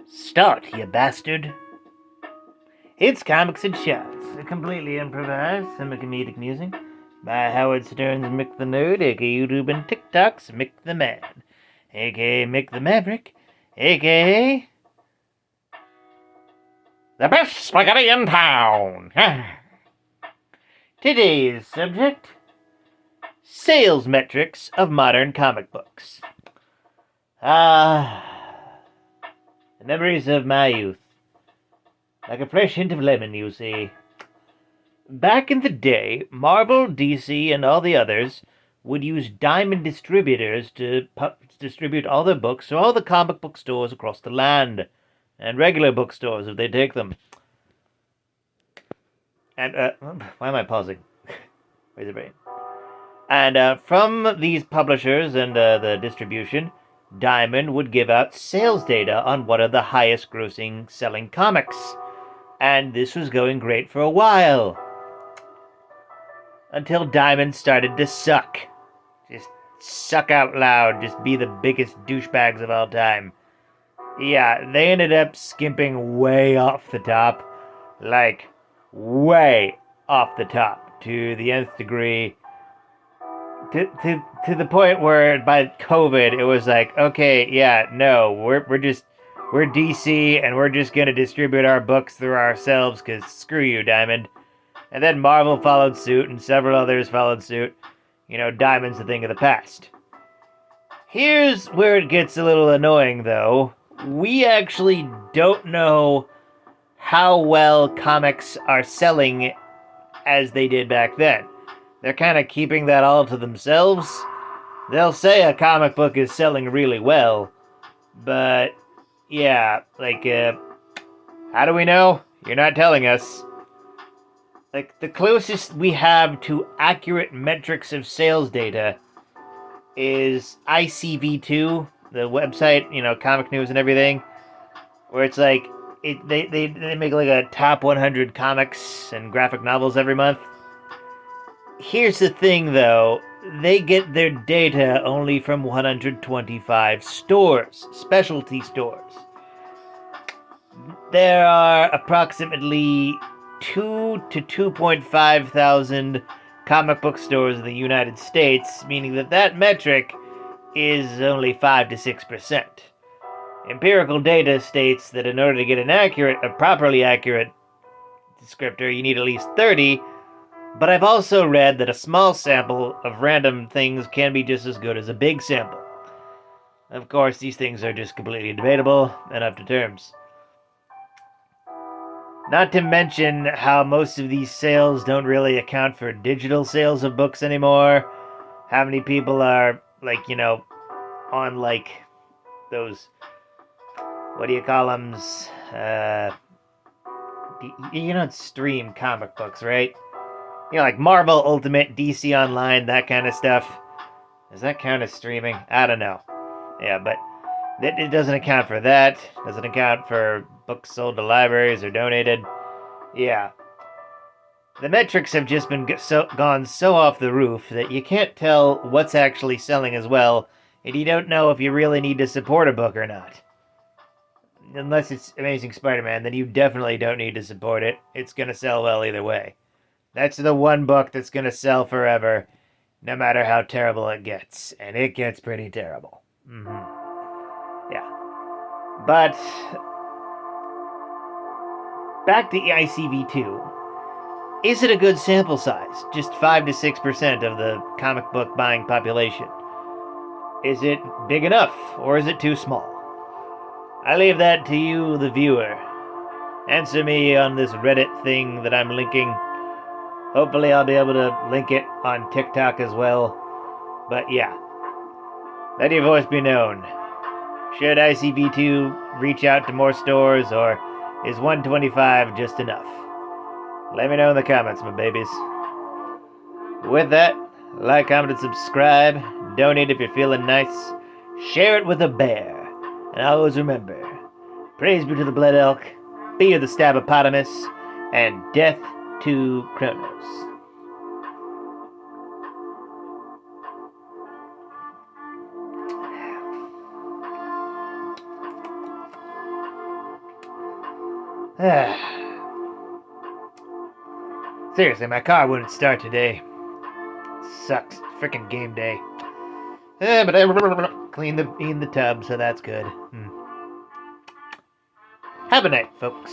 Start, you bastard. It's Comics and Shots, a completely improvised semi-comedic musing by Howard Stern's Mick the Nerd, aka YouTube and TikTok's Mick the Man, aka Mick the Maverick, aka the best spaghetti in town. Today's subject: sales metrics of modern comic books. The memories of my youth. Like a fresh hint of lemon, you see. Back in the day, Marvel, DC, and all the others would use diamond distributors to distribute all their books to all the comic book stores across the land, and regular bookstores if they take them. And, why am I pausing? Where's the brain? And from these publishers and the distribution, Diamond would give out sales data on what are the highest grossing selling comics. And this was going great for a while. Until Diamond started to suck. Just suck out loud, just be the biggest douchebags of all time. Yeah, they ended up skimping way off the top. Like, way off the top. To the nth degree. To the point where by COVID it was like, okay, yeah, no, we're DC and we're just gonna distribute our books through ourselves because screw you, Diamond. And then Marvel followed suit and several others followed suit. You know, Diamond's a thing of the past. Here's where it gets a little annoying though. We actually don't know how well comics are selling as they did back then. They're kind of keeping that all to themselves. They'll say a comic book is selling really well, but yeah, like, how do we know? You're not telling us. Like, the closest we have to accurate metrics of sales data is ICV2, the website, you know, comic news and everything, where it's like, they make like a top 100 comics and graphic novels every month. Here's the thing, though. They get their data only from 125 stores, specialty stores. There are approximately 2 to 2.5 thousand comic book stores in the United States, meaning that metric is only 5 to 6%. Empirical data states that in order to get a properly accurate descriptor, you need at least 30. But I've also read that a small sample of random things can be just as good as a big sample. Of course, these things are just completely debatable and up to terms. Not to mention how most of these sales don't really account for digital sales of books anymore. How many people are, like, you know, on, like, those, what do you call them? You don't stream comic books, right? You know, like Marvel Ultimate, DC Online, that kind of stuff. Does that count as streaming? I don't know. Yeah, but it doesn't account for that. Doesn't account for books sold to libraries or donated. Yeah. The metrics have just been gone so off the roof that you can't tell what's actually selling as well, and you don't know if you really need to support a book or not. Unless it's Amazing Spider-Man, then you definitely don't need to support it. It's gonna sell well either way. That's the one book that's going to sell forever, no matter how terrible it gets. And it gets pretty terrible. Yeah. But, back to ICV2. Is it a good sample size? Just 5 to 6% of the comic book buying population. Is it big enough, or is it too small? I leave that to you, the viewer. Answer me on this Reddit thing that I'm linking. Hopefully I'll be able to link it on TikTok as well. But yeah, let your voice be known. Should ICV2 reach out to more stores, or is 125 just enough? Let me know in the comments, my babies. With that, like, comment, and subscribe. Donate if you're feeling nice. Share it with a bear. And always remember, praise be to the blood elk, fear the stabopotamus, and death to Kronos. Seriously, my car wouldn't start today. Sucks. Freaking game day. But I cleaned the tub, so that's good. Have a night, folks.